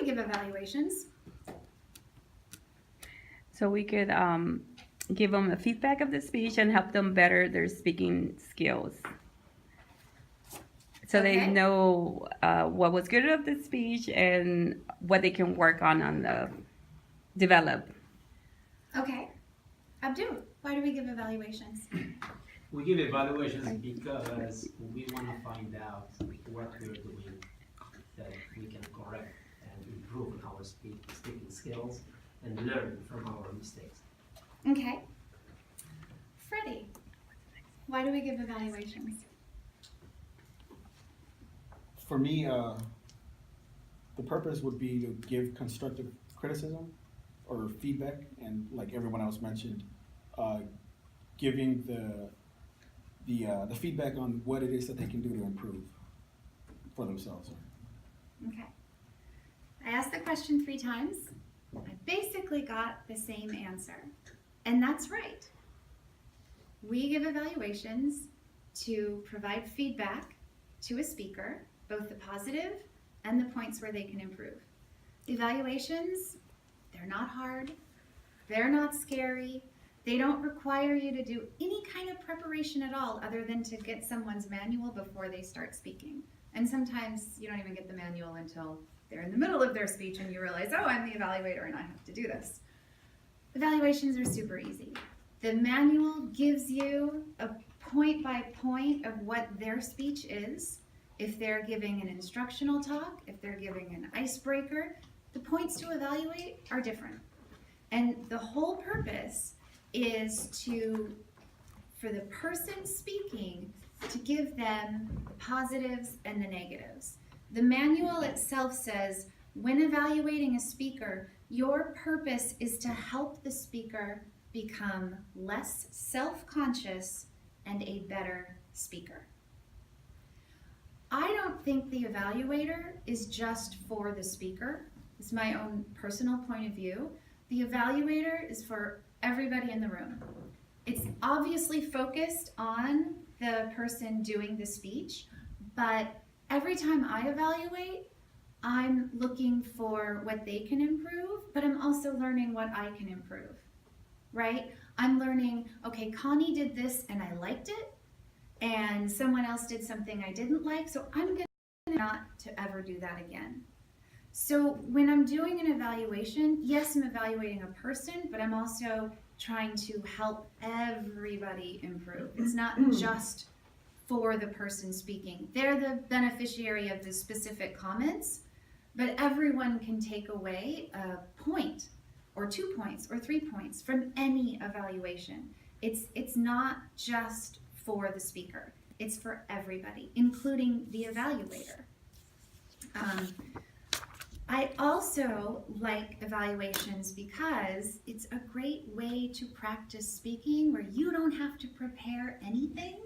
we give evaluations? So we could give them a feedback of the speech and help them better their speaking skills. So they Okay. know what was good of the speech and what they can work on the develop. Okay. Abdul, why do we give evaluations? We give evaluations because we want to find out what we're doing that we can correct and improve on our speaking skills and learn from our mistakes. Okay. Freddie, why do we give evaluations? For me, the purpose would be to give constructive criticism or feedback, and like everyone else mentioned, giving the feedback on what it is that they can do to improve for themselves. Okay. I asked the question 3 times. I basically got the same answer. And that's right. We give evaluations to provide feedback to a speaker, both the positive and the points where they can improve. Evaluations, they're not hard. They're not scary. They don't require you to do any kind of preparation at all other than to get someone's manual before they start speaking. And sometimes you don't even get the manual until they're in the middle of their speech and you realize, oh, I'm the evaluator and I have to do this. Evaluations are super easy. The manual gives you a point by point of what their speech is. If they're giving an instructional talk, if they're giving an icebreaker, the points to evaluate are different. And the whole purpose is for the person speaking to give them the positives and the negatives. The manual itself says, when evaluating a speaker, your purpose is to help the speaker become less self-conscious and a better speaker. I don't think the evaluator is just for the speaker. It's my own personal point of view. The evaluator is for everybody in the room. It's obviously focused on the person doing the speech, but every time I evaluate, I'm looking for what they can improve, but I'm also learning what I can improve, right? I'm learning, okay, Connie did this and I liked it, and someone else did something I didn't like, so I'm gonna not to ever do that again. So when I'm doing an evaluation, yes, I'm evaluating a person, but I'm also trying to help everybody improve. It's not just for the person speaking. They're the beneficiary of the specific comments, but everyone can take away a point or 2 points or 3 points from any evaluation. It's not just for the speaker. It's for everybody, including the evaluator. I also like evaluations because it's a great way to practice speaking where you don't have to prepare anything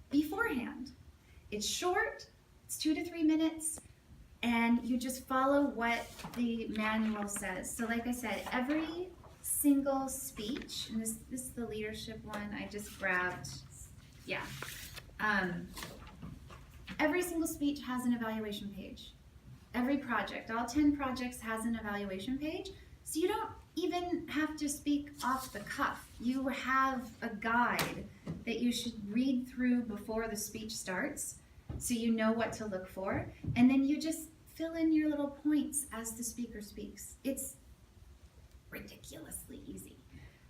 beforehand. It's short, it's 2 to 3 minutes, and you just follow what the manual says. So like I said, every single speech, and this is the leadership one I just grabbed, yeah. Every single speech has an evaluation page. Every project, all 10 projects has an evaluation page, so you don't even have to speak off the cuff. You have a guide that you should read through before the speech starts, so you know what to look for, and then you just fill in your little points as the speaker speaks. It's ridiculously easy.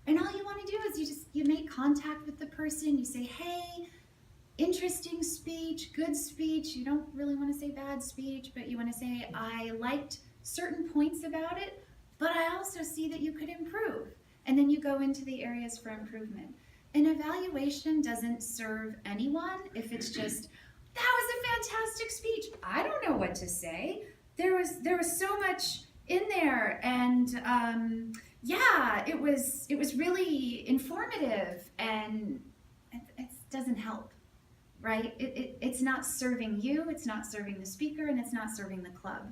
And all you want to do is you make contact with the person, you say, hey, interesting speech, good speech. You don't really want to say bad speech, but you want to say, I liked certain points about it, but I also see that you could improve. And then you go into the areas for improvement. An evaluation doesn't serve anyone if it's just, that was a fantastic speech. I don't know what to say. There was so much in there, and yeah, it was really informative, and it doesn't help. Right? It's not serving you, it's not serving the speaker, and it's not serving the club.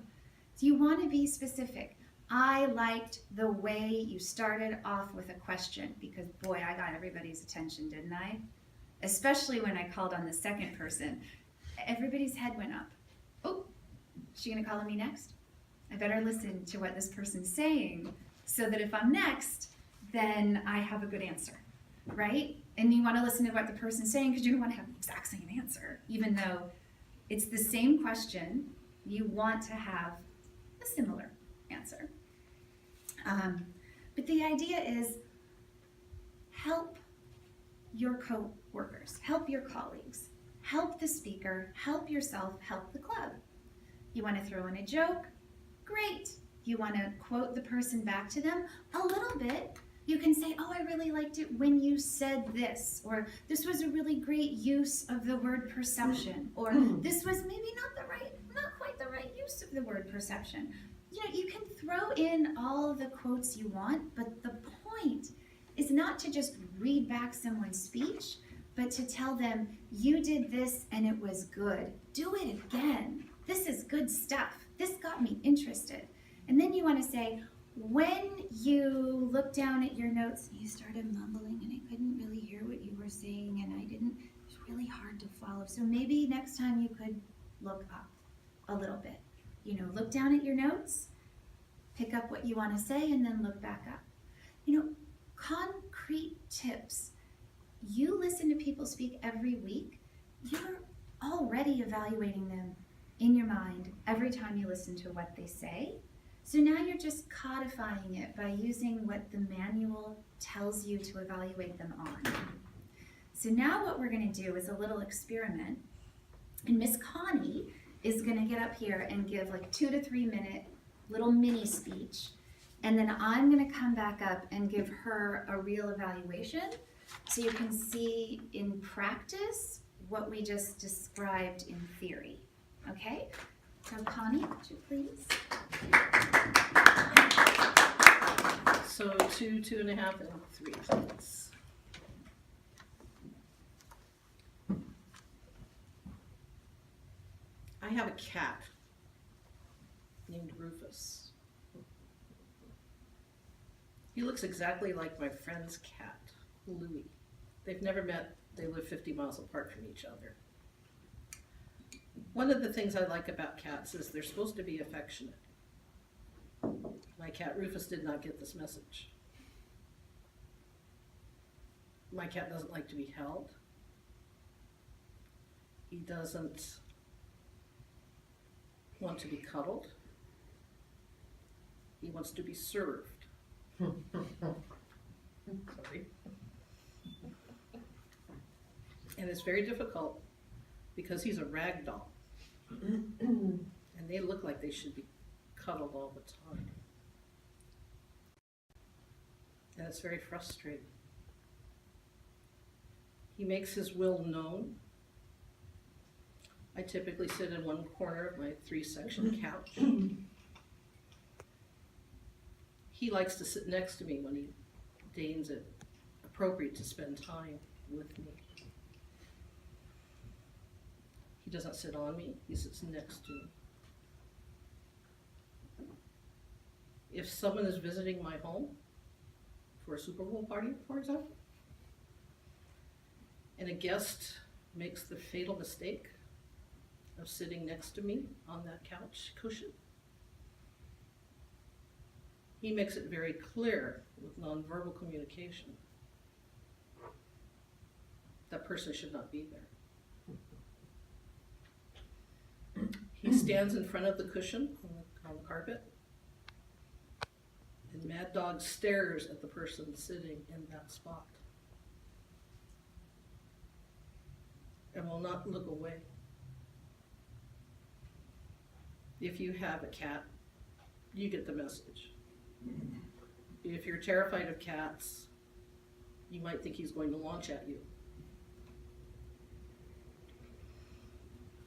So you want to be specific. I liked the way you started off with a question because boy, I got everybody's attention, didn't I? Especially when I called on the second person. Everybody's head went up. Oh, is she gonna call on me next? I better listen to what this person's saying so that if I'm next, then I have a good answer, right? And you want to listen to what the person's saying because you don't want to have the exact same answer, even though it's the same question. You want to have a similar answer. But the idea is help your co-workers, help your colleagues, help the speaker, help yourself, help the club. You want to throw in a joke? Great. You want to quote the person back to them? A little bit. You can say, oh, I really liked it when you said this, or this was a really great use of the word perception, or this was maybe not quite the right use of the word perception. You know, you can throw in all the quotes you want, but the point is not to just read back someone's speech, but to tell them, you did this and it was good. Do it again. This is good stuff. This got me interested. And then you want to say, when you look down at your notes and you started mumbling and I couldn't really hear what you were saying and it was really hard to follow. So maybe next time you could look up a little bit. You know, look down at your notes, pick up what you want to say, and then look back up. You know, concrete tips. You listen to people speak every week, you're already evaluating them in your mind every time you listen to what they say. So now you're just codifying it by using what the manual tells you to evaluate them on. So now what we're going to do is a little experiment. And Miss Connie is going to get up here and give like 2 to 3 minute little mini speech. And then I'm going to come back up and give her a real evaluation so you can see in practice what we just described in theory. Okay? So Connie, would you please? So 2, 2.5, and 3 please. I have a cat named Rufus. He looks exactly like my friend's cat, Louie. They've never met. They live 50 miles apart from each other. One of the things I like about cats is they're supposed to be affectionate. My cat Rufus did not get this message. My cat doesn't like to be held. He doesn't want to be cuddled. He wants to be served. Sorry. And it's very difficult because he's a rag doll. And they look like they should be cuddled all the time. And it's very frustrating. He makes his will known. I typically sit in one corner of my 3-section couch. He likes to sit next to me when he deems it appropriate to spend time with me. He doesn't sit on me, he sits next to me. If someone is visiting my home for a Super Bowl party, for example, and a guest makes the fatal mistake of sitting next to me on that couch cushion, he makes it very clear with nonverbal communication that person should not be there. He stands in front of the cushion on the carpet, and Mad Dog stares at the person sitting in that spot and will not look away. If you have a cat, you get the message. If you're terrified of cats, you might think he's going to launch at you.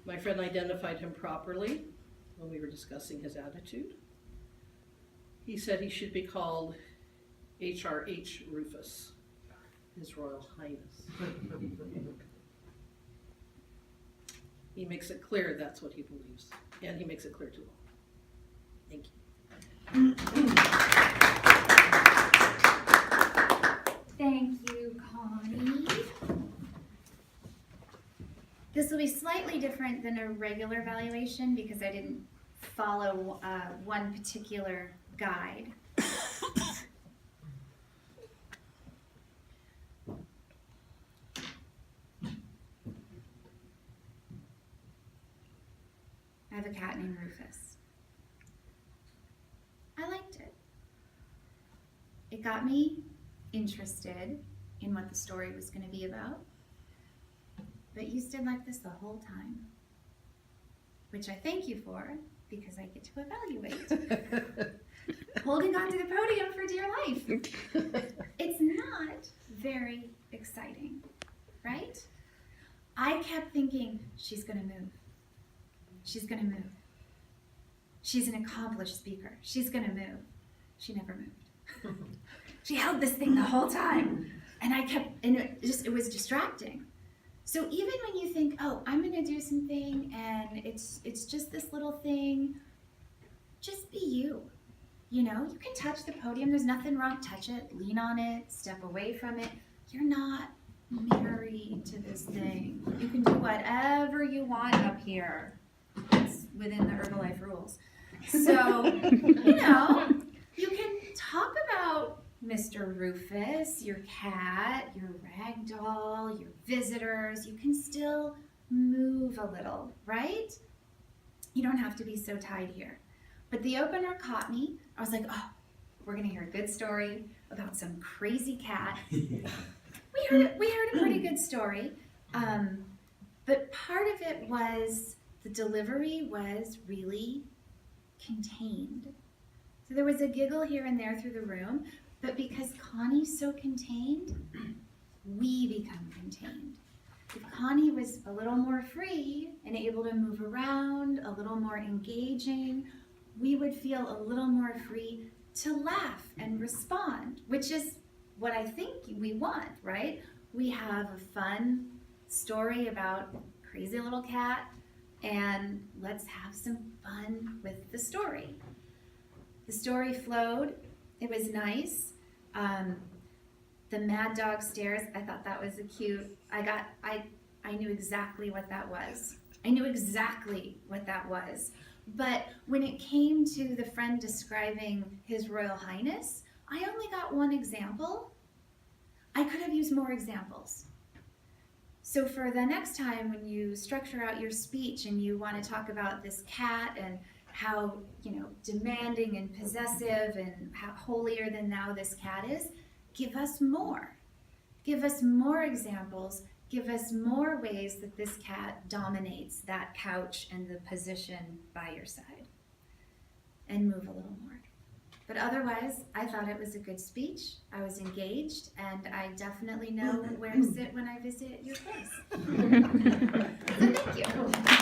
My friend identified him properly when we were discussing his attitude. He said he should be called HRH Rufus, His Royal Highness. He makes it clear that's what he believes, and he makes it clear to all. Thank you. Thank you, Connie. This will be slightly different than a regular evaluation because I didn't follow one particular guide. I have a cat named Rufus. I liked it. It got me interested in what the story was going to be about. But you stood like this the whole time, which I thank you for, because I get to evaluate. Holding on to the podium for dear life. It's not very exciting, right? I kept thinking, she's going to move. She's going to move. She's an accomplished speaker. She's going to move. She never moved. She held this thing the whole time. And it was distracting. So even when you think, oh, I'm going to do something and it's just this little thing, just be you. You know, you can touch the podium. There's nothing wrong. Touch it, lean on it, step away from it. You're not married to this thing. You can do whatever you want up here. It's within the Herbalife rules. So, you know, you can talk about Mr. Rufus, your cat, your rag doll, your visitors. You can still move a little, right? You don't have to be so tied here. But the opener caught me. I was like, oh, we're gonna hear a good story about some crazy cat. We heard a pretty good story. But part of it was the delivery was really contained. So there was a giggle here and there through the room, but because Connie's so contained, we become contained. If Connie was a little more free and able to move around, a little more engaging, we would feel a little more free to laugh and respond, which is what I think we want, right? We have a fun story about a crazy little cat, and let's have some fun with the story. The story flowed. It was nice. The mad dog stares, I thought that was I knew exactly what that was. I knew exactly what that was. But when it came to the friend describing His Royal Highness, I only got one example. I could have used more examples. So for the next time when you structure out your speech and you want to talk about this cat and how, demanding and possessive and how holier than thou this cat is, give us more. Give us more examples. Give us more ways that this cat dominates that couch and the position by your side. And move a little more. But otherwise, I thought it was a good speech. I was engaged, and I definitely know where to sit when I visit your place. So thank you.